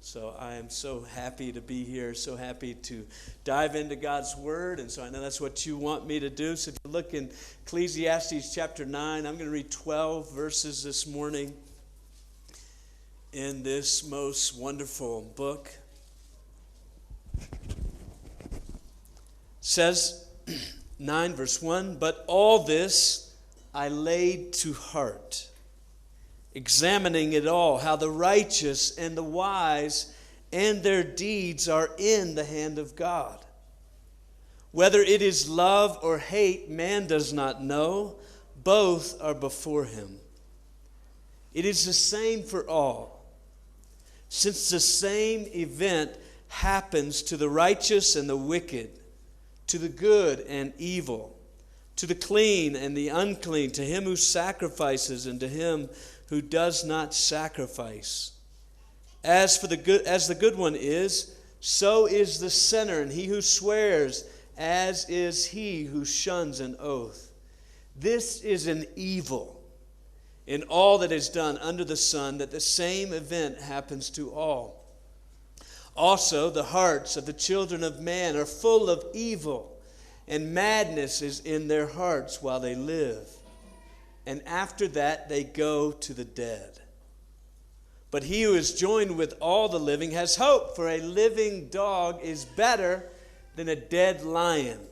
So I am so happy to be here, so happy to dive into God's Word. And so I know that's what you want me to do. So if you look in Ecclesiastes chapter 9, I'm going to read 12 verses this morning in this most wonderful book. It says, 9 verse 1, "But all this I laid to heart, examining it all, how the righteous and the wise and their deeds are in the hand of God. Whether it is love or hate, man does not know. Both are before him. It is the same for all, since the same event happens to the righteous and the wicked, to the good and evil, to the clean and the unclean, to him who sacrifices and to him who does not sacrifice. As the good one is, so is the sinner, and he who swears, as is he who shuns an oath. This is an evil in all that is done under the sun, that the same event happens to all. Also, the hearts of the children of man are full of evil, and madness is in their hearts while they live. And after that they go to the dead. But he who is joined with all the living has hope, for a living dog is better than a dead lion.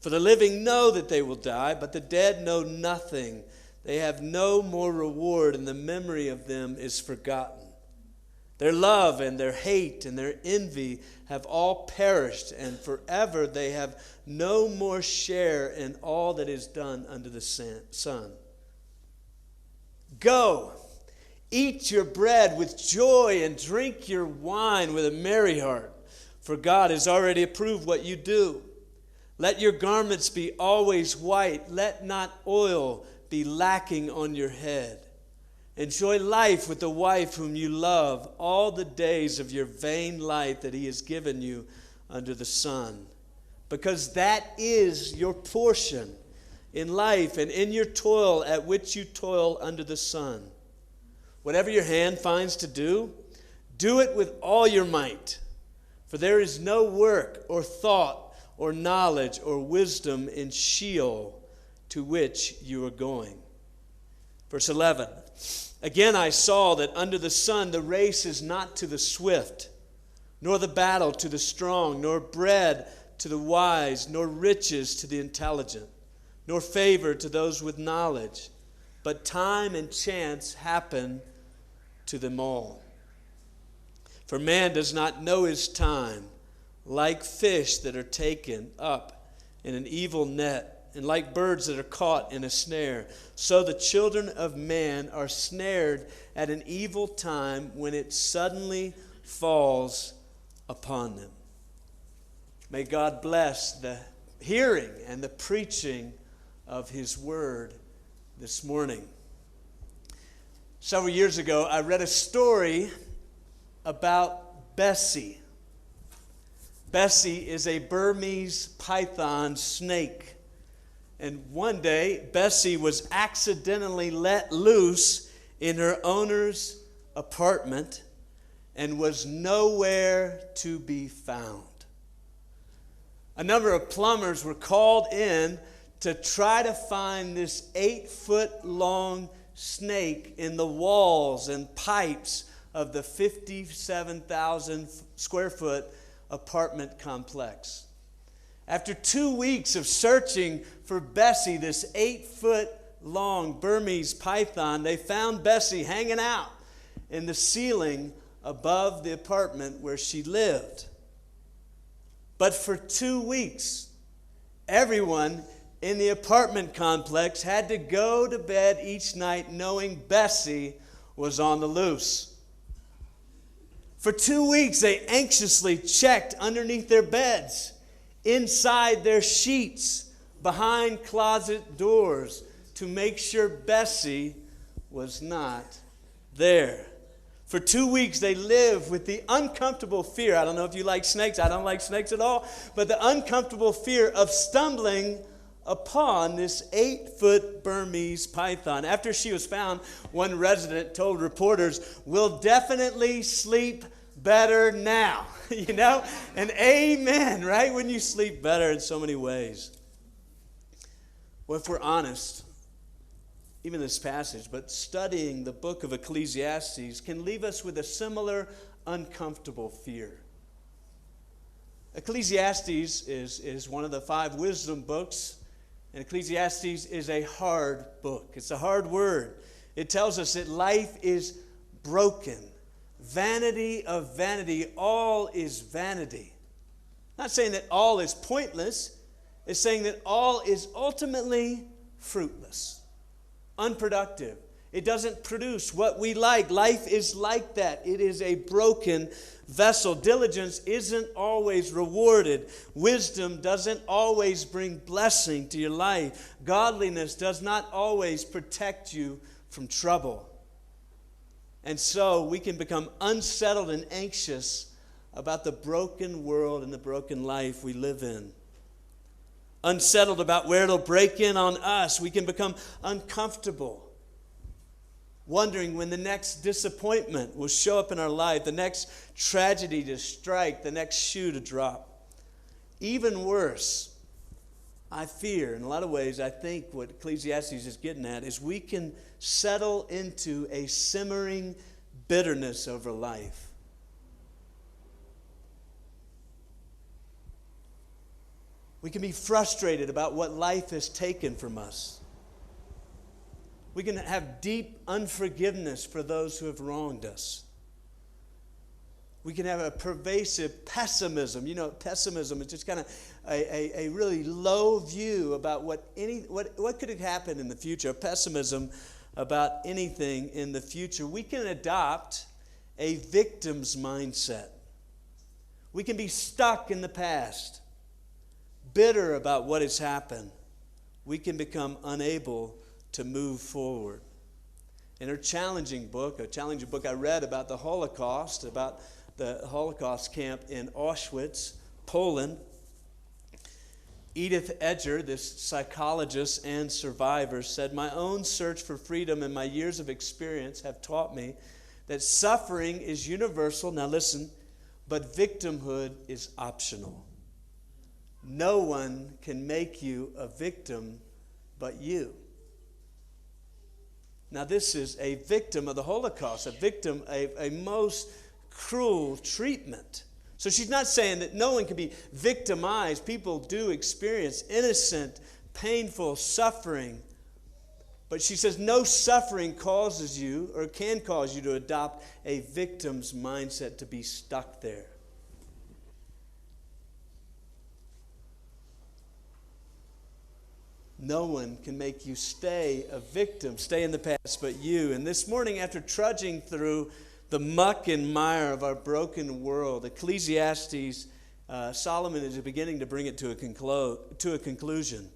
For the living know that they will die, but the dead know nothing. They have no more reward, and the memory of them is forgotten. Their love and their hate and their envy have all perished, and forever they have no more share in all that is done under the sun. Go, eat your bread with joy and drink your wine with a merry heart, for God has already approved what you do. Let your garments be always white. Let not oil be lacking on your head. Enjoy life with the wife whom you love all the days of your vain life that he has given you under the sun. Because that is your portion in life and in your toil at which you toil under the sun. Whatever your hand finds to do, do it with all your might. For there is no work or thought or knowledge or wisdom in Sheol to which you are going." Verse 11. "Again I saw that under the sun the race is not to the swift, nor the battle to the strong, nor bread to the wise, nor riches to the intelligent, nor favor to those with knowledge. But time and chance happen to them all. For man does not know his time, like fish that are taken up in an evil net, and like birds that are caught in a snare. So the children of man are snared at an evil time when it suddenly falls upon them." May God bless the hearing and the preaching of his word this morning. Several years ago, I read a story about Bessie. Bessie is a Burmese python snake. And one day, Bessie was accidentally let loose in her owner's apartment and was nowhere to be found. A number of plumbers were called in to try to find this 8-foot-long snake in the walls and pipes of the 57,000 square foot apartment complex. After 2 weeks of searching for Bessie, this 8-foot-long Burmese python, they found Bessie hanging out in the ceiling above the apartment where she lived. But for 2 weeks, everyone in the apartment complex had to go to bed each night knowing Bessie was on the loose. For 2 weeks, they anxiously checked underneath their beds, inside their sheets, behind closet doors, to make sure Bessie was not there. For 2 weeks, they lived with the uncomfortable fear. I don't know if you like snakes. I don't like snakes at all. But the uncomfortable fear of stumbling upon this 8-foot Burmese python. After she was found, one resident told reporters, "We'll definitely sleep better now." You know? And amen, right? When you sleep better in so many ways. Well, if we're honest, even this passage, but studying the book of Ecclesiastes can leave us with a similar uncomfortable fear. Ecclesiastes is one of the 5 wisdom books, and Ecclesiastes is a hard book. It's a hard word. It tells us that life is broken. Vanity of vanity, all is vanity. Not saying that all is pointless. It's saying that all is ultimately fruitless, unproductive. It doesn't produce what we like. Life is like that. It is a broken vessel. Diligence isn't always rewarded. Wisdom doesn't always bring blessing to your life. Godliness does not always protect you from trouble. And so we can become unsettled and anxious about the broken world and the broken life we live in. Unsettled about where it'll break in on us. We can become uncomfortable, wondering when the next disappointment will show up in our life, the next tragedy to strike, the next shoe to drop. Even worse, I fear, in a lot of ways, I think what Ecclesiastes is getting at is we can settle into a simmering bitterness over life. We can be frustrated about what life has taken from us. We can have deep unforgiveness for those who have wronged us. We can have a pervasive pessimism. You know, pessimism is just kind of a really low view about what could have happened in the future. Pessimism about anything in the future. We can adopt a victim's mindset. We can be stuck in the past, bitter about what has happened. We can become unable to move forward. In a challenging book I read about the Holocaust, about the Holocaust camp in Auschwitz, Poland, Edith Edger, this psychologist and survivor, said, "My own search for freedom and my years of experience have taught me that suffering is universal," now listen, "but victimhood is optional. No one can make you a victim but you." Now this is a victim of the Holocaust, a victim of a most cruel treatment. So she's not saying that no one can be victimized. People do experience innocent, painful suffering. But she says no suffering causes you or can cause you to adopt a victim's mindset, to be stuck there. No one can make you stay a victim, stay in the past, but you. And this morning, after trudging through the muck and mire of our broken world, Ecclesiastes, Solomon is beginning to bring it to a conclusion.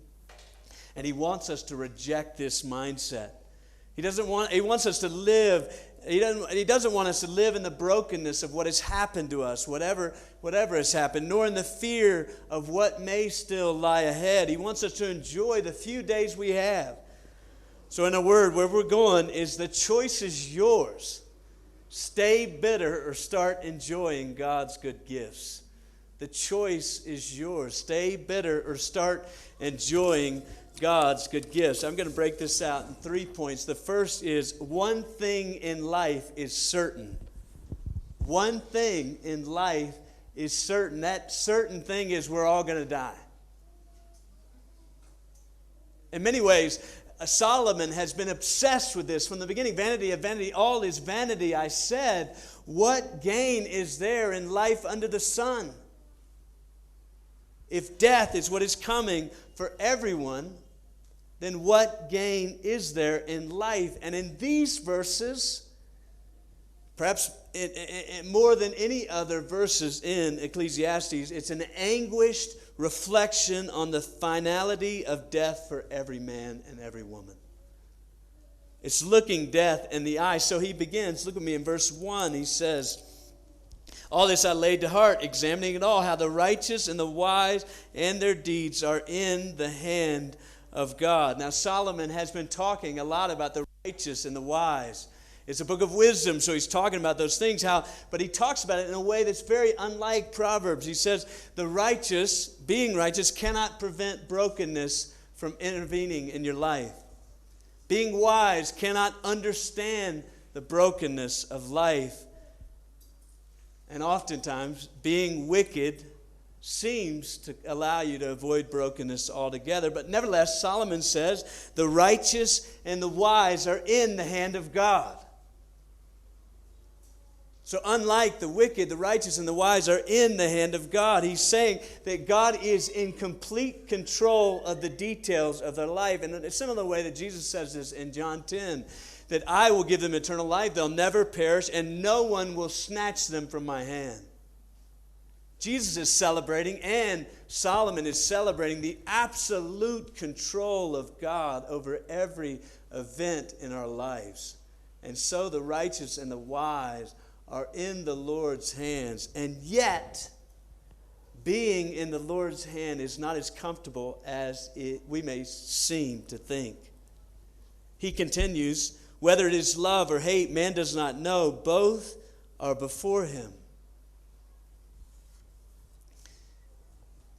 And he wants us to reject this mindset. He wants us to live. He doesn't want us to live in the brokenness of what has happened to us, whatever has happened, nor in the fear of what may still lie ahead. He wants us to enjoy the few days we have. So in a word, where we're going is the choice is yours. Stay bitter or start enjoying God's good gifts. The choice is yours. Stay bitter or start enjoying God's good gifts. I'm going to break this out in 3 points. The first is one thing in life is certain. One thing in life is certain. That certain thing is we're all going to die. In many ways, Solomon has been obsessed with this from the beginning. Vanity of vanity, all is vanity. I said, what gain is there in life under the sun? If death is what is coming for everyone, then what gain is there in life? And in these verses, perhaps more than any other verses in Ecclesiastes, it's an anguished reflection on the finality of death for every man and every woman. It's looking death in the eye. So he begins, look at me in verse 1, he says, All this I laid to heart, examining it all, how the righteous and the wise and their deeds are in the hand of God. Now, Solomon has been talking a lot about the righteous and the wise. It's a book of wisdom, so he's talking about those things. But he talks about it in a way that's very unlike Proverbs. He says the righteous, being righteous, cannot prevent brokenness from intervening in your life. Being wise cannot understand the brokenness of life. And oftentimes, being wicked seems to allow you to avoid brokenness altogether. But nevertheless, Solomon says, the righteous and the wise are in the hand of God. So unlike the wicked, the righteous and the wise are in the hand of God. He's saying that God is in complete control of the details of their life. And in a similar way that Jesus says this in John 10, that I will give them eternal life, they'll never perish, and no one will snatch them from my hand. Jesus is celebrating, and Solomon is celebrating, the absolute control of God over every event in our lives. And so the righteous and the wise are in the Lord's hands. And yet, being in the Lord's hand is not as comfortable as we may seem to think. He continues, whether it is love or hate, man does not know. Both are before him.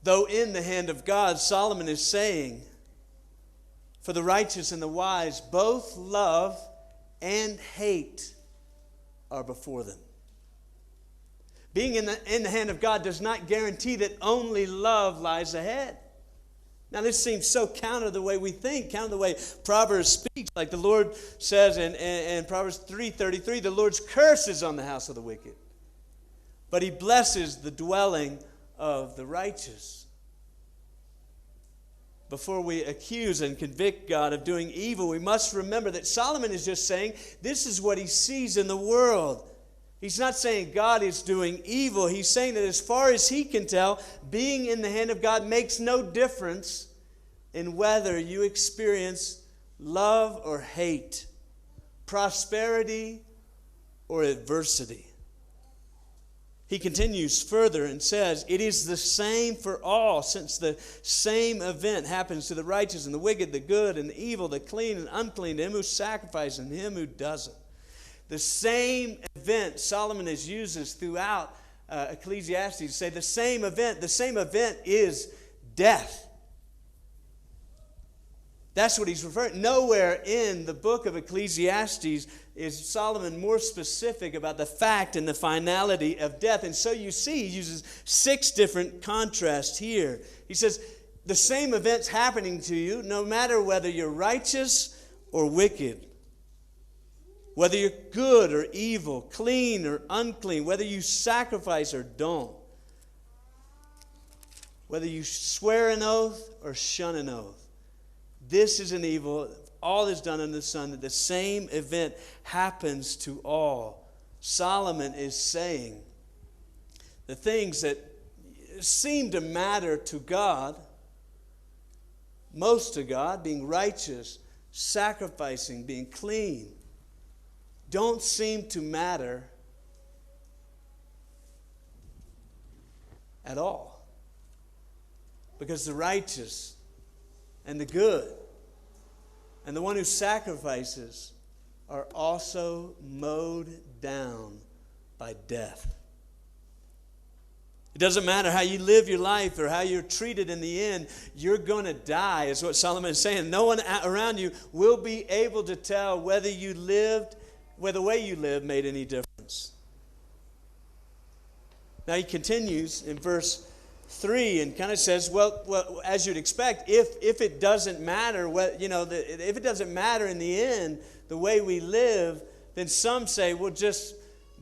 Though in the hand of God, Solomon is saying, for the righteous and the wise, both love and hate are before them. Being in the hand of God does not guarantee that only love lies ahead. Now, this seems so counter the way we think, counter the way Proverbs speaks. Like the Lord says in Proverbs 3:33, the Lord's curse is on the house of the wicked, but he blesses the dwelling of the righteous. Before we accuse and convict God of doing evil, we must remember that Solomon is just saying this is what he sees in the world. He's not saying God is doing evil. He's saying that as far as he can tell, being in the hand of God makes no difference in whether you experience love or hate, prosperity or adversity. He continues further and says, it is the same for all, since the same event happens to the righteous and the wicked, the good and the evil, the clean and unclean, to him who sacrifices and him who doesn't. The same event Solomon uses throughout Ecclesiastes to say the same event is death. That's what he's referring. Nowhere in the book of Ecclesiastes is Solomon more specific about the fact and the finality of death. And so you see, he uses 6 different contrasts here. He says, the same event's happening to you, no matter whether you're righteous or wicked, whether you're good or evil, clean or unclean, whether you sacrifice or don't, whether you swear an oath or shun an oath. This is an evil. All is done under the sun, that the same event happens to all. Solomon is saying the things that seem to matter to God, most to God, being righteous, sacrificing, being clean, don't seem to matter at all. Because the righteous and the good and the one who sacrifices are also mowed down by death. It doesn't matter how you live your life or how you're treated in the end, you're going to die, is what Solomon is saying. No one around you will be able to tell whether the way you lived made any difference. Now he continues in verse 3 and kind of says, well, as you'd expect, if it doesn't matter, if it doesn't matter in the end the way we live, then some say, well, just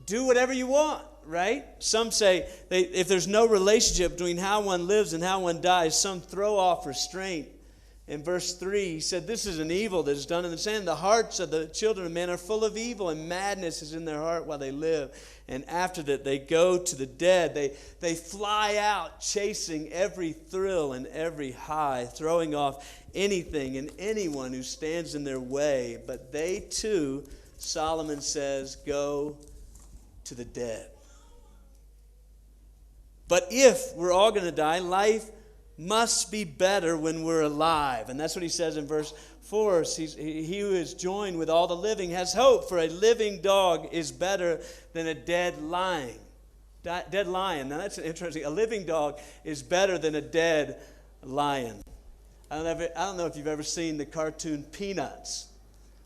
do whatever you want, right? Some say if there's no relationship between how one lives and how one dies, some throw off restraint. In verse 3, he said, this is an evil that is done in the sand. The hearts of the children of men are full of evil, and madness is in their heart while they live. And after that, they go to the dead. They fly out, chasing every thrill and every high, throwing off anything and anyone who stands in their way. But they too, Solomon says, go to the dead. But if we're all going to die, life must be better when we're alive. And that's what he says in verse 4. He who is joined with all the living has hope, for a living dog is better than a dead lion. Dead lion. Now that's interesting. A living dog is better than a dead lion. I don't know if you've ever seen the cartoon Peanuts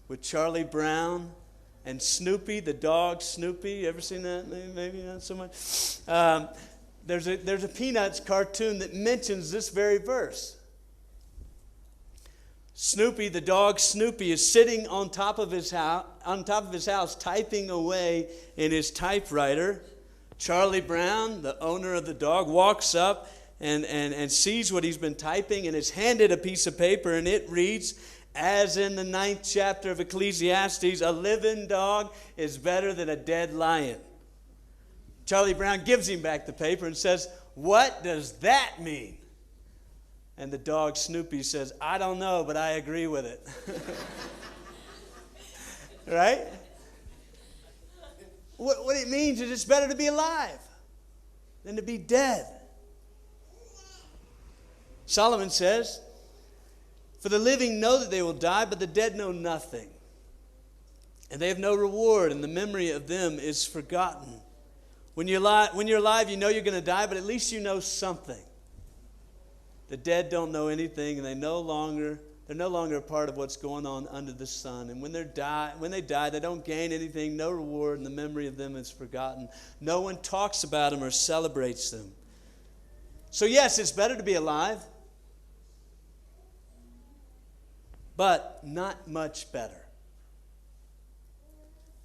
with Charlie Brown and Snoopy, the dog Snoopy. You ever seen that? Maybe not so much. There's a Peanuts cartoon that mentions this very verse. Snoopy, the dog Snoopy, is sitting on top of his house, typing away in his typewriter. Charlie Brown, the owner of the dog, walks up and sees what he's been typing and is handed a piece of paper, and it reads, as in the 9th chapter of Ecclesiastes, a living dog is better than a dead lion. Charlie Brown gives him back the paper and says, what does that mean? And the dog Snoopy says, I don't know, but I agree with it. Right? What it means is it's better to be alive than to be dead. Solomon says, for the living know that they will die, but the dead know nothing. And they have no reward, and the memory of them is forgotten. When you're alive, you know you're going to die, but at least you know something. The dead don't know anything, and they're no longer a part of what's going on under the sun. And when they die, they don't gain anything, no reward, and the memory of them is forgotten. No one talks about them or celebrates them. So yes, it's better to be alive, but not much better.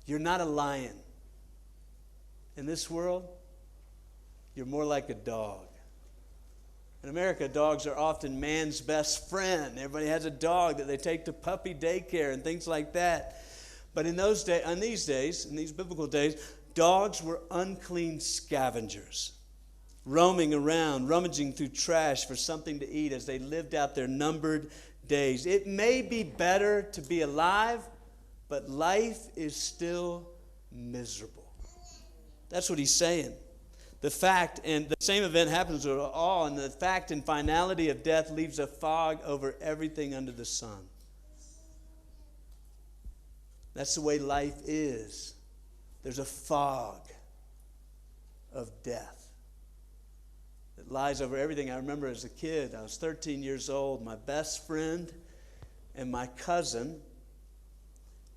You're not a lion. In this world, you're more like a dog. In America, dogs are often man's best friend. Everybody has a dog that they take to puppy daycare and things like that. But in these biblical days, dogs were unclean scavengers, roaming around, rummaging through trash for something to eat as they lived out their numbered days. It may be better to be alive, but life is still miserable. That's what he's saying. The fact, and the same event happens to all, and the fact and finality of death leaves a fog over everything under the sun. That's the way life is. There's a fog of death that lies over everything. I remember as a kid, I was 13 years old, my best friend and my cousin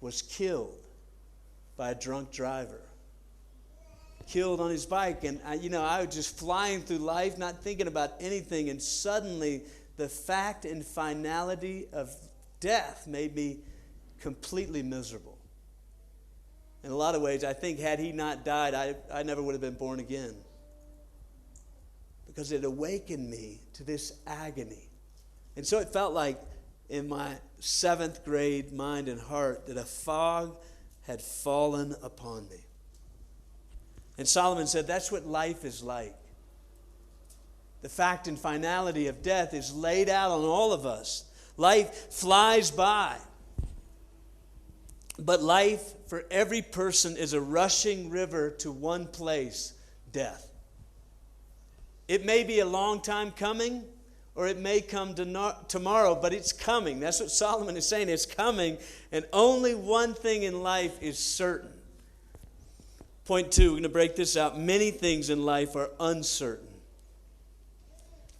was killed by a drunk driver. Killed on his bike, and I was just flying through life, not thinking about anything, and suddenly the fact and finality of death made me completely miserable. In a lot of ways, I think had he not died, I never would have been born again, because it awakened me to this agony. And so it felt like in my 7th grade mind and heart that a fog had fallen upon me. And Solomon said that's what life is like. The fact and finality of death is laid out on all of us. Life flies by. But life for every person is a rushing river to one place, death. It may be a long time coming, or it may come tomorrow, but it's coming. That's what Solomon is saying. It's coming, and only one thing in life is certain. Point 2, we're going to break this out. Many things in life are uncertain.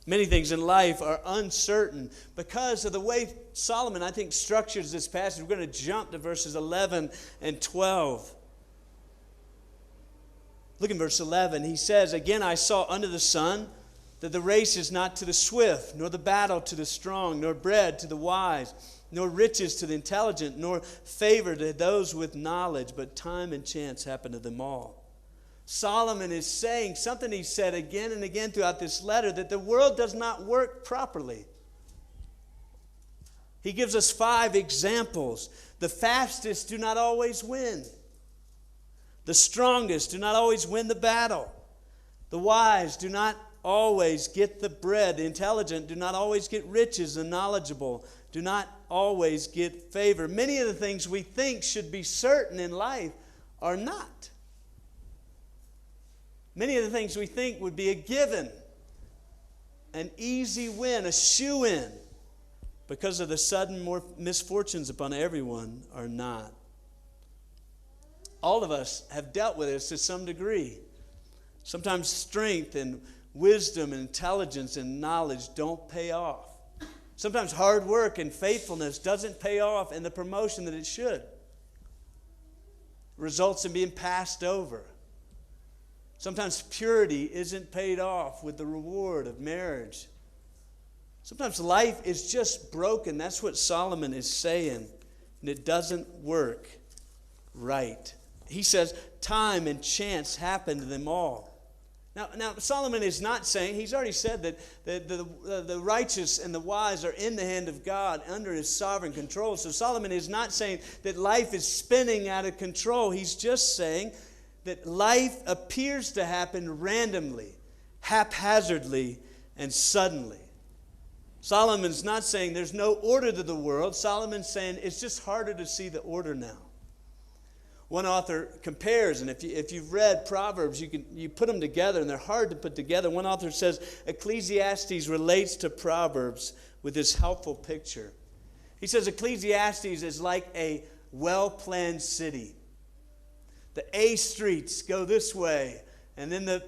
Many things in life are uncertain because of the way Solomon, I think, structures this passage. We're going to jump to verses 11 and 12. Look in verse 11. He says, again, I saw under the sun that the race is not to the swift, nor the battle to the strong, nor bread to the wise, nor riches to the intelligent, nor favor to those with knowledge, but time and chance happen to them all. Solomon is saying something he said again and again throughout this letter, that the world does not work properly. He gives us 5 examples. The fastest do not always win. The strongest do not always win the battle. The wise do not always get the bread. The intelligent do not always get riches. The knowledgeable do not always get favor. Many of the things we think should be certain in life are not. Many of the things we think would be a given, an easy win, a shoo-in, because of the sudden misfortunes upon everyone, are not. All of us have dealt with this to some degree. Sometimes strength and wisdom and intelligence and knowledge don't pay off. Sometimes hard work and faithfulness doesn't pay off in the promotion that it should. It results in being passed over. Sometimes purity isn't paid off with the reward of marriage. Sometimes life is just broken. That's what Solomon is saying. And it doesn't work right. He says time and chance happen to them all. Now Solomon is not saying, he's already said that the righteous and the wise are in the hand of God under his sovereign control. So Solomon is not saying that life is spinning out of control. He's just saying that life appears to happen randomly, haphazardly, and suddenly. Solomon's not saying there's no order to the world. Solomon's saying it's just harder to see the order now. One author compares, and if you've read Proverbs, you put them together, and they're hard to put together. One author says Ecclesiastes relates to Proverbs with this helpful picture. He says Ecclesiastes is like a well-planned city. The A streets go this way, and then the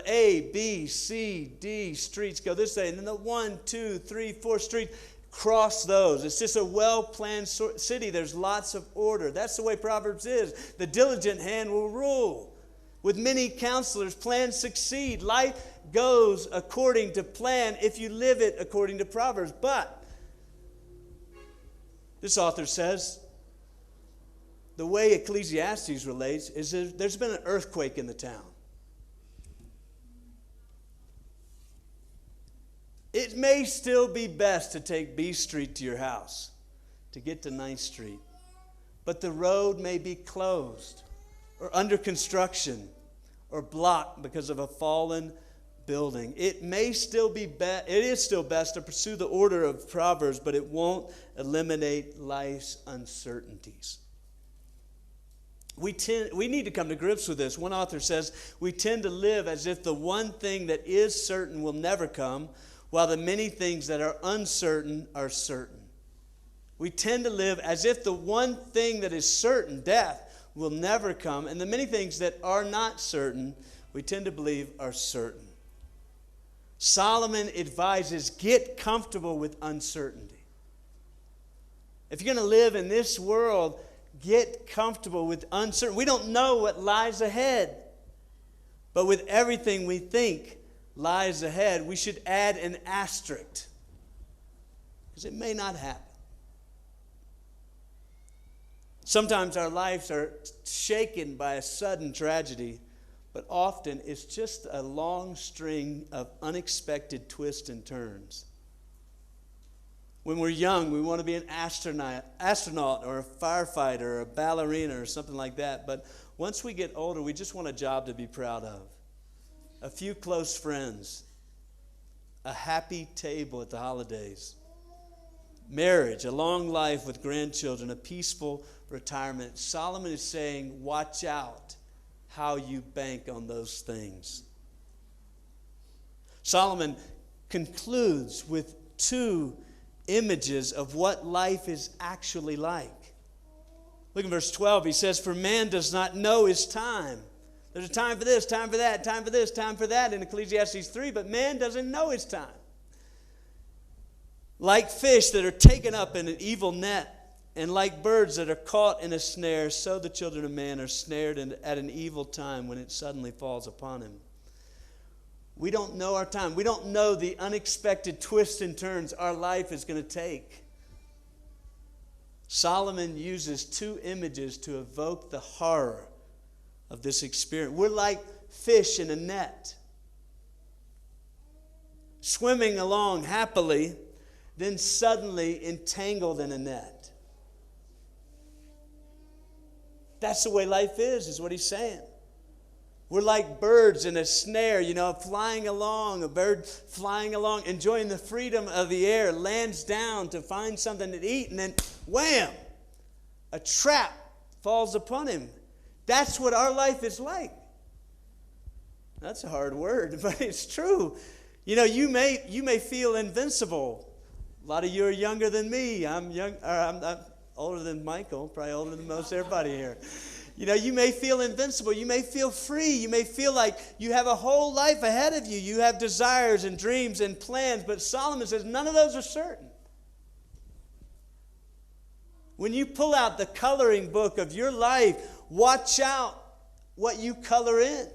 A, B, C, D streets go this way, and then the 1, 2, 3, 4 streets cross those. It's just a well-planned city. There's lots of order. That's the way Proverbs is. The diligent hand will rule. With many counselors, plans succeed. Life goes according to plan if you live it according to Proverbs. But this author says the way Ecclesiastes relates is there's been an earthquake in the town. It may still be best to take B Street to your house to get to 9th Street, but the road may be closed or under construction or blocked because of a fallen building. It may still be it is still best to pursue the order of Proverbs, but it won't eliminate life's uncertainties. We need to come to grips with this. One author says we tend to live as if the one thing that is certain will never come, while the many things that are uncertain are certain. We tend to live as if the one thing that is certain, death, will never come, and the many things that are not certain, we tend to believe are certain. Solomon advises, get comfortable with uncertainty. If you're going to live in this world, get comfortable with uncertainty. We don't know what lies ahead, but with everything we think lies ahead, we should add an asterisk, because it may not happen. Sometimes our lives are shaken by a sudden tragedy, but often it's just a long string of unexpected twists and turns. When we're young, we want to be an astronaut or a firefighter or a ballerina or something like that, but once we get older, we just want a job to be proud of. A few close friends, a happy table at the holidays, marriage, a long life with grandchildren, a peaceful retirement. Solomon is saying, watch out how you bank on those things. Solomon concludes with two images of what life is actually like. Look at verse 12. He says, for man does not know his time. There's a time for this, time for that, time for this, time for that in Ecclesiastes 3, but man doesn't know his time. Like fish that are taken up in an evil net, and like birds that are caught in a snare, so the children of man are snared at an evil time when it suddenly falls upon him. We don't know our time. We don't know the unexpected twists and turns our life is going to take. Solomon uses two images to evoke the horror of this experience. We're like fish in a net, swimming along happily, then suddenly entangled in a net. That's the way life is what he's saying. We're like birds in a snare, flying along, a bird flying along, enjoying the freedom of the air, lands down to find something to eat, and then wham, a trap falls upon him. That's what our life is like. That's a hard word, but it's true. You know, you may feel invincible. A lot of you are younger than me. I'm older than Michael, probably older than most everybody here. You know, you may feel invincible. You may feel free. You may feel like you have a whole life ahead of you. You have desires and dreams and plans, but Solomon says none of those are certain. When you pull out the coloring book of your life, watch out what you color in.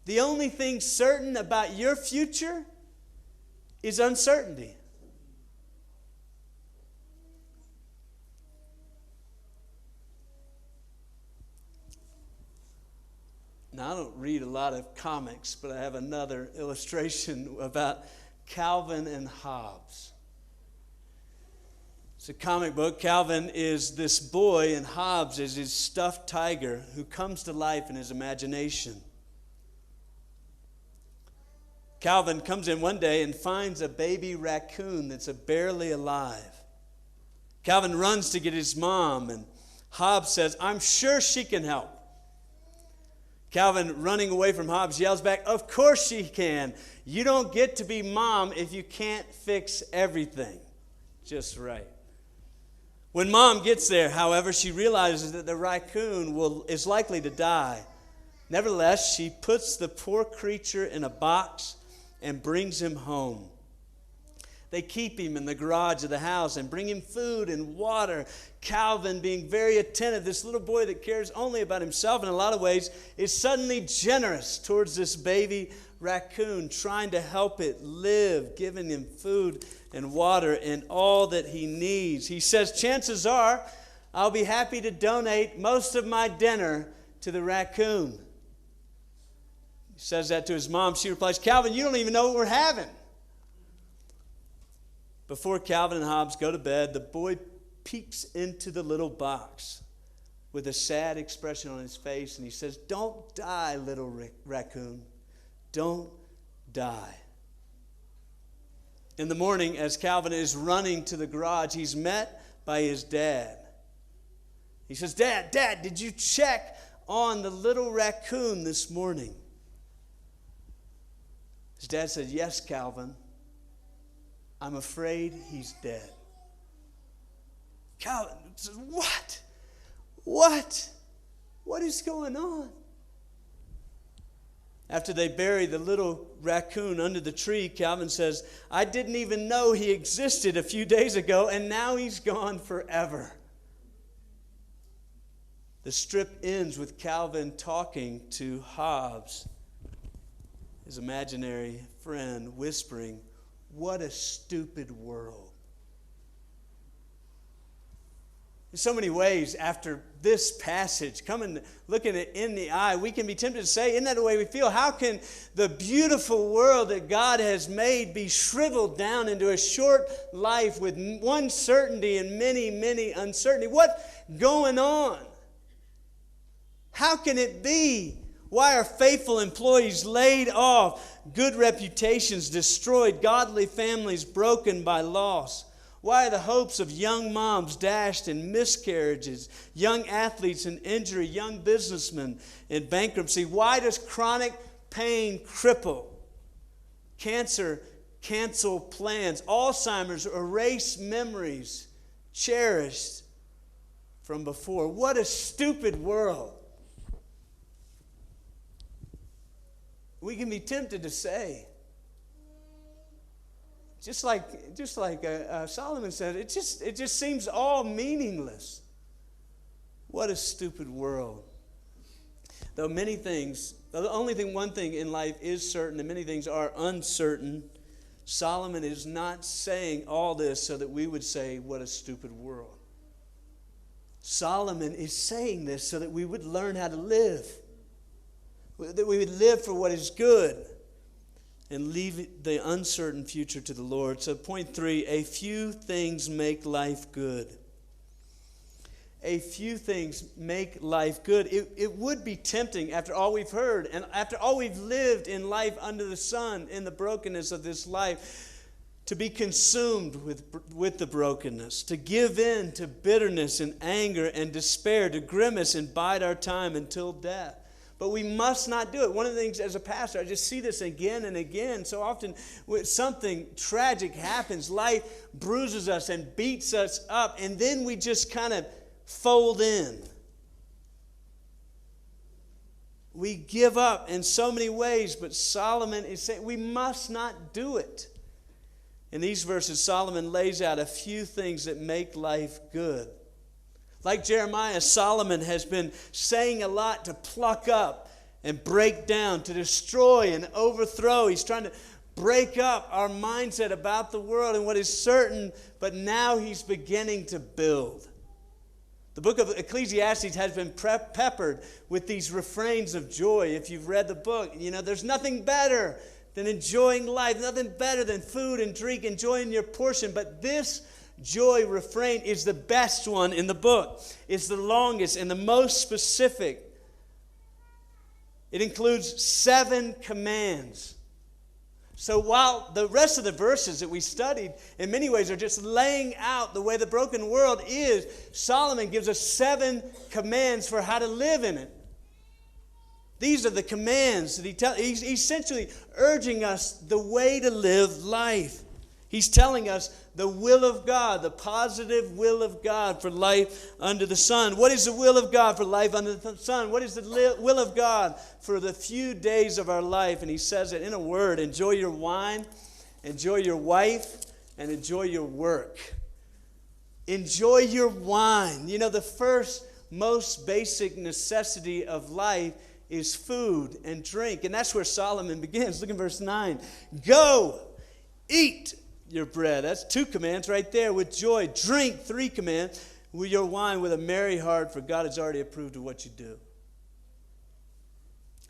The only thing certain about your future is uncertainty. Now, I don't read a lot of comics, but I have another illustration about Calvin and Hobbes. It's a comic book. Calvin is this boy, and Hobbes is his stuffed tiger who comes to life in his imagination. Calvin comes in one day and finds a baby raccoon that's barely alive. Calvin runs to get his mom, and Hobbes says, "I'm sure she can help." Calvin, running away from Hobbes, yells back, "Of course she can. You don't get to be mom if you can't fix everything just right." When mom gets there, however, she realizes that the raccoon is likely to die. Nevertheless, she puts the poor creature in a box and brings him home. They keep him in the garage of the house and bring him food and water. Calvin, being very attentive, this little boy that cares only about himself in a lot of ways, is suddenly generous towards this baby raccoon, trying to help it live, giving him food and water and all that he needs. He says, "Chances are I'll be happy to donate most of my dinner to the raccoon." He says that to his mom. She replies, "Calvin, you don't even know what we're having." Before Calvin and Hobbes go to bed, the boy peeks into the little box with a sad expression on his face, and he says, "Don't die, little raccoon. Don't die." In the morning, as Calvin is running to the garage, he's met by his dad. He says, Dad, did you check on the little raccoon this morning?" His dad said, "Yes, Calvin. I'm afraid he's dead." Calvin says, "What? What is going on?" After they bury the little raccoon under the tree, Calvin says, "I didn't even know he existed a few days ago, and now he's gone forever." The strip ends with Calvin talking to Hobbes, his imaginary friend, whispering, "What a stupid world." In so many ways, after this passage, coming, looking it in the eye, we can be tempted to say, isn't that the way we feel? How can the beautiful world that God has made be shriveled down into a short life with one certainty and many, many uncertainty? What's going on? How can it be? Why are faithful employees laid off, good reputations destroyed, godly families broken by loss? Why are the hopes of young moms dashed in miscarriages, young athletes in injury, young businessmen in bankruptcy? Why does chronic pain cripple? Cancer cancel plans. Alzheimer's erase memories cherished from before. What a stupid world. We can be tempted to say, just like Solomon said, it just seems all meaningless. What a stupid world. Though many things, one thing in life is certain, and many things are uncertain, Solomon is not saying all this so that we would say, what a stupid world. Solomon is saying this so that we would learn how to live. That we would live for what is good and leave the uncertain future to the Lord. So point 3, a few things make life good. A few things make life good. It would be tempting after all we've heard and after all we've lived in life under the sun, in the brokenness of this life, to be consumed with the brokenness, to give in to bitterness and anger and despair, to grimace and bide our time until death. But we must not do it. One of the things as a pastor, I just see this again and again. So often when something tragic happens, life bruises us and beats us up, and then we just kind of fold in. We give up in so many ways, but Solomon is saying we must not do it. In these verses, Solomon lays out a few things that make life good. Like Jeremiah, Solomon has been saying a lot to pluck up and break down, to destroy and overthrow. He's trying to break up our mindset about the world and what is certain, but now he's beginning to build. The book of Ecclesiastes has been peppered with these refrains of joy. If you've read the book, you know, there's nothing better than enjoying life, nothing better than food and drink, enjoying your portion. But this joy refrain is the best one in the book. It's the longest and the most specific. It includes 7 commands. So while the rest of the verses that we studied in many ways are just laying out the way the broken world is, Solomon gives us 7 commands for how to live in it. These are the commands that he's essentially urging us the way to live life. He's telling us the will of God, the positive will of God for life under the sun. What is the will of God for life under the sun? What is the will of God for the few days of our life? And he says it in a word: enjoy your wine, enjoy your wife, and enjoy your work. Enjoy your wine. You know, the first most basic necessity of life is food and drink. And that's where Solomon begins. Look in verse 9. Go, eat your bread. That's 2 commands right there with joy. Drink, 3 commands, with your wine with a merry heart, for God has already approved of what you do.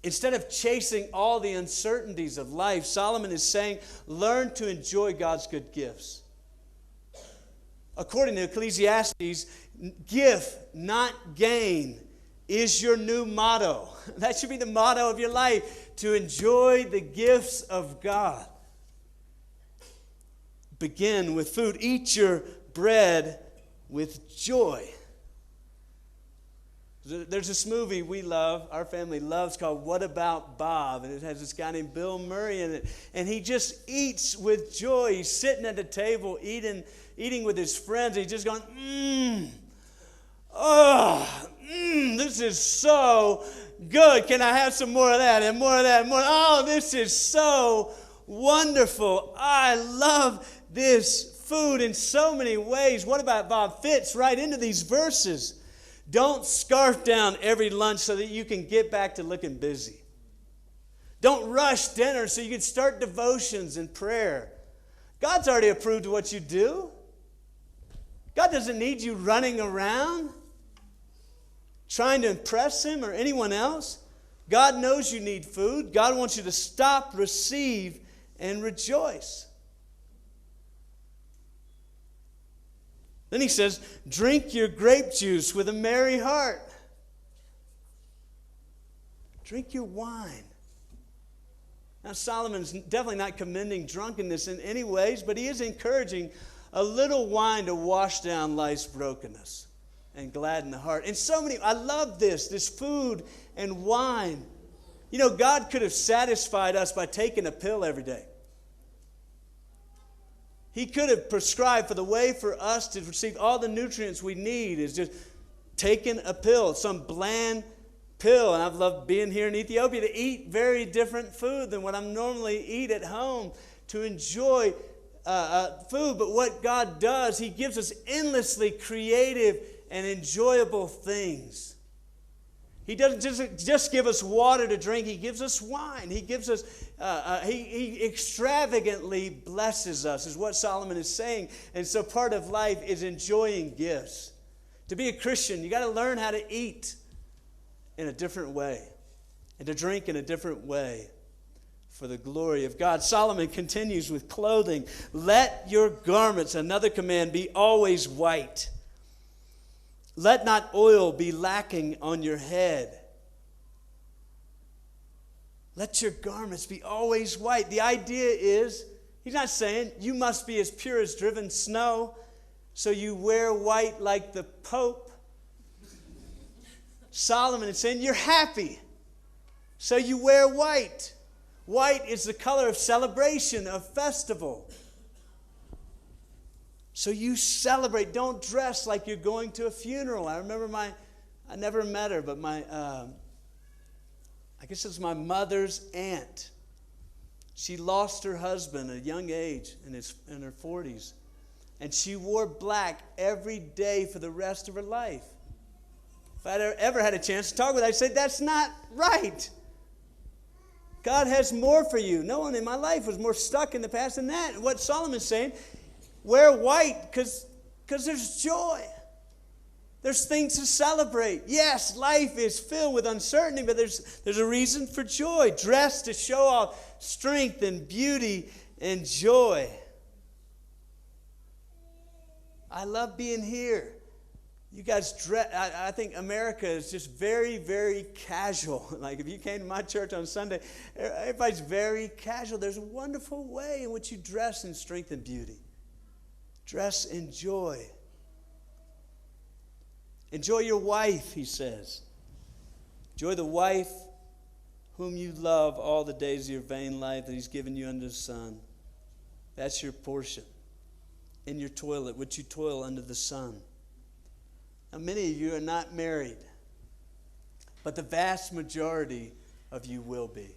Instead of chasing all the uncertainties of life, Solomon is saying, learn to enjoy God's good gifts. According to Ecclesiastes, gift, not gain, is your new motto. That should be the motto of your life, to enjoy the gifts of God. Begin with food. Eat your bread with joy. There's this movie we love, our family loves, called What About Bob? And it has this guy named Bill Murray in it. And he just eats with joy. He's sitting at the table eating with his friends. He's just going, this is so good. Can I have some more of that and more of that and more? Oh, this is so wonderful. I love this food in so many ways. What About Bob fits right into these verses. Don't scarf down every lunch so that you can get back to looking busy. Don't rush dinner so you can start devotions and prayer. God's already approved of what you do. God doesn't need you running around trying to impress Him or anyone else. God knows you need food. God wants you to stop, receive, and rejoice. Then he says, drink your grape juice with a merry heart. Drink your wine. Now, Solomon's definitely not commending drunkenness in any ways, but he is encouraging a little wine to wash down life's brokenness and gladden the heart. And so many, I love this food and wine. You know, God could have satisfied us by taking a pill every day. He could have prescribed for the way for us to receive all the nutrients we need is just taking a pill, some bland pill. And I've loved being here in Ethiopia to eat very different food than what I normally eat at home, to enjoy food. But what God does, He gives us endlessly creative and enjoyable things. He doesn't just give us water to drink. He gives us wine. He gives us, he extravagantly blesses us, is what Solomon is saying. And so part of life is enjoying gifts. To be a Christian, you got to learn how to eat in a different way and to drink in a different way for the glory of God. Solomon continues with clothing. Let your garments, another command, be always white. Let not oil be lacking on your head. Let your garments be always white. The idea is He's not saying you must be as pure as driven snow, so you wear white like the Pope. Solomon is saying you're happy, so you wear white. White is the color of celebration, of festival. So you celebrate. Don't dress like you're going to a funeral. I remember I never met her, but I guess it was my mother's aunt. She lost her husband at a young age, in her 40s. And she wore black every day for the rest of her life. If I'd ever had a chance to talk with her, I'd say, that's not right. God has more for you. No one in my life was more stuck in the past than that. And what Solomon's saying, wear white because there's joy. There's things to celebrate. Yes, life is filled with uncertainty, but there's a reason for joy. Dress to show off strength and beauty and joy. I love being here. You guys dress. I think America is just very, very casual. Like if you came to my church on Sunday, everybody's very casual. There's a wonderful way in which you dress in strength and beauty. Dress in joy. Enjoy your wife, he says. Enjoy the wife whom you love all the days of your vain life that he's given you under the sun. That's your portion in your toilet, which you toil under the sun. Now, many of you are not married, but the vast majority of you will be.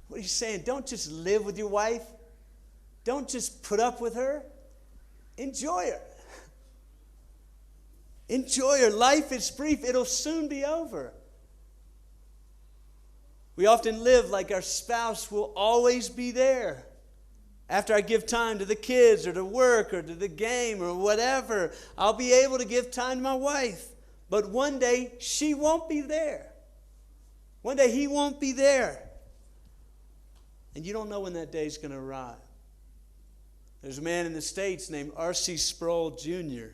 What are you saying? Don't just live with your wife. Don't just put up with her. Enjoy her. Enjoy her. Life is brief. It'll soon be over. We often live like our spouse will always be there. After I give time to the kids or to work or to the game or whatever, I'll be able to give time to my wife. But one day, she won't be there. One day, he won't be there. And you don't know when that day is going to arrive. There's a man in the States named R.C. Sproul Jr.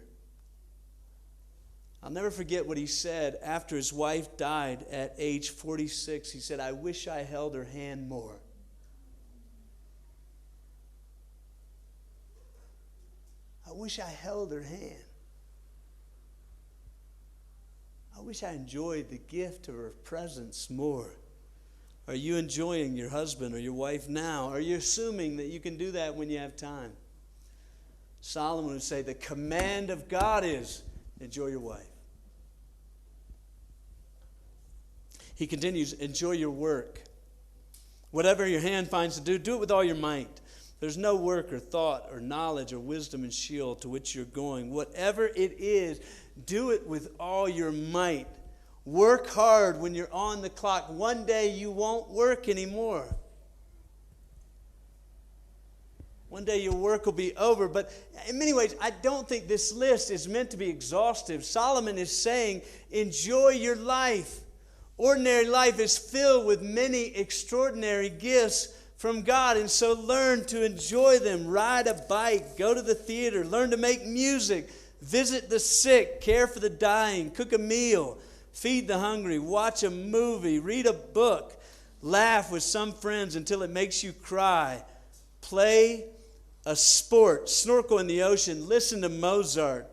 I'll never forget what he said after his wife died at age 46. He said, I wish I held her hand more. I wish I held her hand. I wish I enjoyed the gift of her presence more. Are you enjoying your husband or your wife now? Are you assuming that you can do that when you have time? Solomon would say the command of God is enjoy your wife. He continues, enjoy your work. Whatever your hand finds to do, do it with all your might. There's no work or thought or knowledge or wisdom in Sheol to which you're going. Whatever it is, do it with all your might. Work hard when you're on the clock. One day you won't work anymore. One day your work will be over. But in many ways, I don't think this list is meant to be exhaustive. Solomon is saying, enjoy your life. Ordinary life is filled with many extraordinary gifts from God, and so learn to enjoy them. Ride a bike, go to the theater, learn to make music, visit the sick, care for the dying, cook a meal, feed the hungry, watch a movie, read a book, laugh with some friends until it makes you cry, play a sport, snorkel in the ocean, listen to Mozart,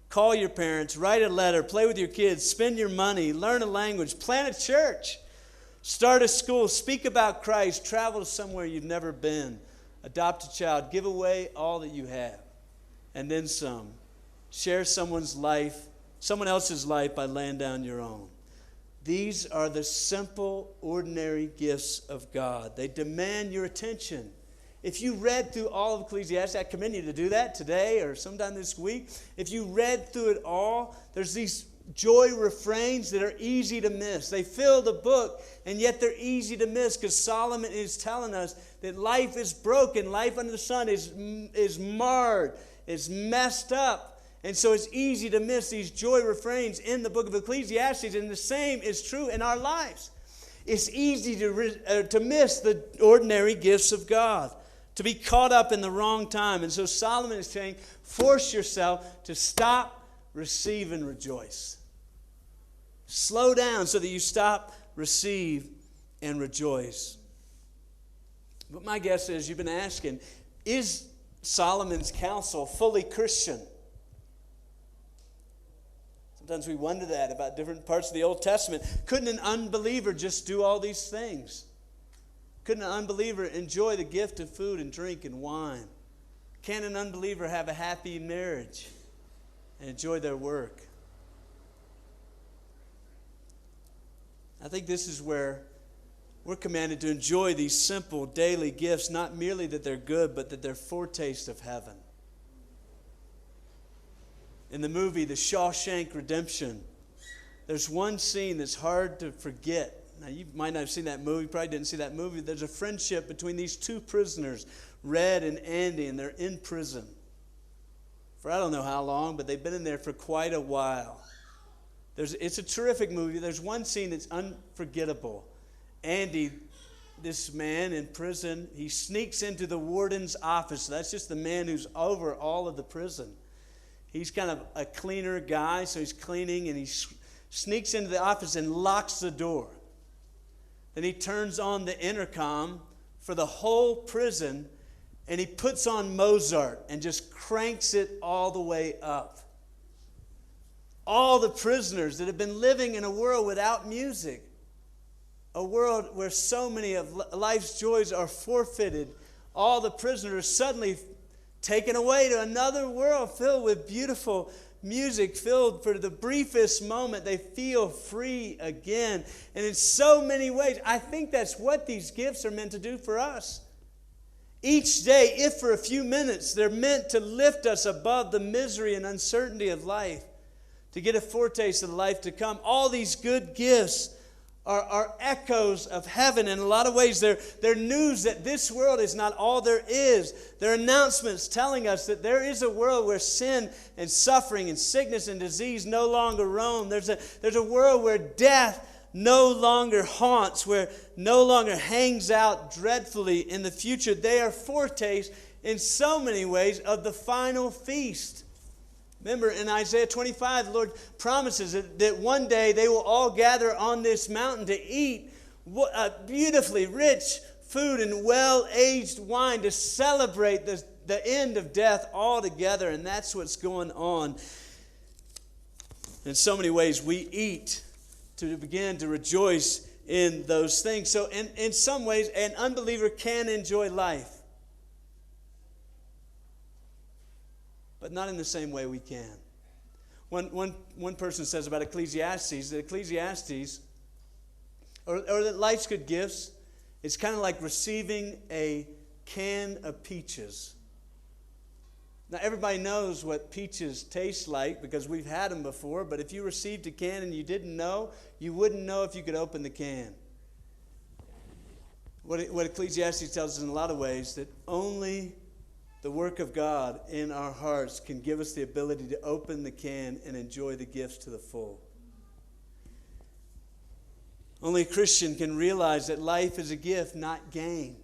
call your parents, write a letter, play with your kids, spend your money, learn a language, plant a church, start a school, speak about Christ, travel to somewhere you've never been, adopt a child, give away all that you have, and then some. Share someone else's life by laying down your own. These are the simple, ordinary gifts of God. They demand your attention. If you read through all of Ecclesiastes, I commend you to do that today or sometime this week. If you read through it all, there's these joy refrains that are easy to miss. They fill the book, and yet they're easy to miss because Solomon is telling us that life is broken. Life under the sun is marred, is messed up. And so it's easy to miss these joy refrains in the book of Ecclesiastes, and the same is true in our lives. It's easy to miss the ordinary gifts of God, to be caught up in the wrong time. And so Solomon is saying, force yourself to stop, receive, and rejoice. Slow down so that you stop, receive, and rejoice. But my guess is you've been asking, is Solomon's counsel fully Christian? Sometimes we wonder that about different parts of the Old Testament. Couldn't an unbeliever just do all these things? Couldn't an unbeliever enjoy the gift of food and drink and wine? Can an unbeliever have a happy marriage and enjoy their work? I think this is where we're commanded to enjoy these simple daily gifts, not merely that they're good, but that they're foretaste of heaven. In the movie The Shawshank Redemption, there's one scene that's hard to forget. Now, you might not have seen that movie, probably didn't see that movie. There's a friendship between these two prisoners, Red and Andy, and they're in prison for I don't know how long, but they've been in there for quite a while. It's a terrific movie. There's one scene that's unforgettable. Andy, this man in prison, he sneaks into the warden's office. That's just the man who's over all of the prison. He's kind of a cleaner guy, so he's cleaning, and he sneaks into the office and locks the door. Then he turns on the intercom for the whole prison, and he puts on Mozart and just cranks it all the way up. All the prisoners that have been living in a world without music, a world where so many of life's joys are forfeited, all the prisoners suddenly taken away to another world filled with beautiful music, filled for the briefest moment, they feel free again. And in so many ways, I think that's what these gifts are meant to do for us. Each day, if for a few minutes, they're meant to lift us above the misery and uncertainty of life, to get a foretaste of the life to come. All these good gifts are echoes of heaven. In a lot of ways, they're news that this world is not all there is. They're announcements telling us that there is a world where sin and suffering and sickness and disease no longer roam. There's a world where death no longer haunts, where no longer hangs out dreadfully in the future. They are foretastes in so many ways of the final feast. Remember, in Isaiah 25, the Lord promises that one day they will all gather on this mountain to eat beautifully rich food and well-aged wine to celebrate the end of death altogether. And that's what's going on. In so many ways, we eat to begin to rejoice in those things. So in some ways, an unbeliever can enjoy life, but not in the same way we can. One person says about Ecclesiastes, that Ecclesiastes, or that life's good gifts, it's kind of like receiving a can of peaches. Now, everybody knows what peaches taste like because we've had them before, but if you received a can and you didn't know, you wouldn't know if you could open the can. What Ecclesiastes tells us in a lot of ways, that only the work of God in our hearts can give us the ability to open the can and enjoy the gifts to the full. Only a Christian can realize that life is a gift, not gain.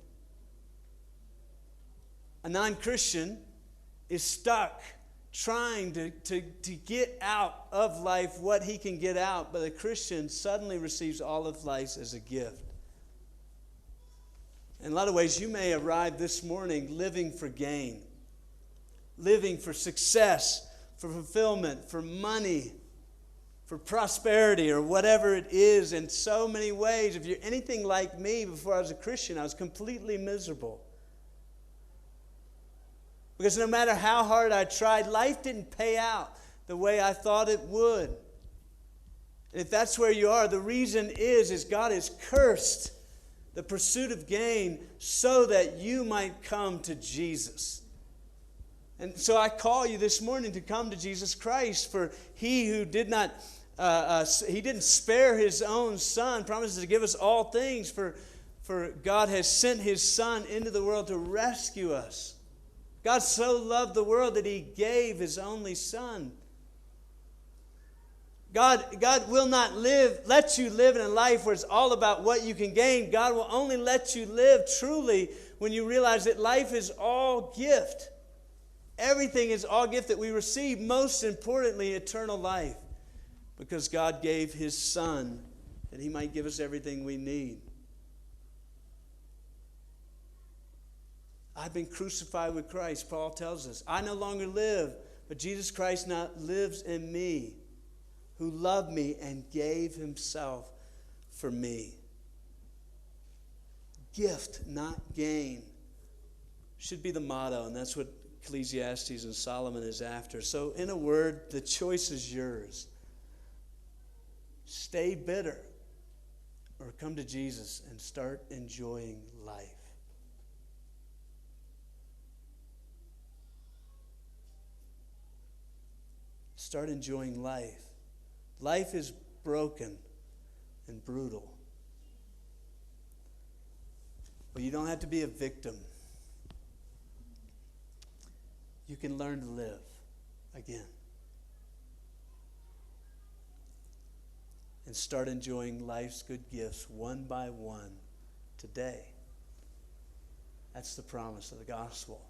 A non-Christian is stuck trying to get out of life what he can get out, but a Christian suddenly receives all of life as a gift. In a lot of ways, you may arrive this morning living for gain, living for success, for fulfillment, for money, for prosperity, or whatever it is. In so many ways, if you're anything like me, before I was a Christian, I was completely miserable. Because no matter how hard I tried, life didn't pay out the way I thought it would. And if that's where you are, the reason is God has cursed the pursuit of gain so that you might come to Jesus. And so I call you this morning to come to Jesus Christ, for he who did not, he didn't spare his own son, promises to give us all things, for God has sent his son into the world to rescue us. God so loved the world that he gave his only son. God will not let you live in a life where it's all about what you can gain. God will only let you live truly when you realize that life is all gift. Everything is all gift that we receive. Most importantly, eternal life. Because God gave his son that he might give us everything we need. I've been crucified with Christ, Paul tells us. I no longer live, but Jesus Christ now lives in me, who loved me and gave himself for me. Gift, not gain, should be the motto, and that's what Ecclesiastes and Solomon is after. So, in a word, the choice is yours. Stay bitter or come to Jesus and start enjoying life. Start enjoying life. Life is broken and brutal. But you don't have to be a victim. You can learn to live again. And start enjoying life's good gifts one by one today. That's the promise of the gospel.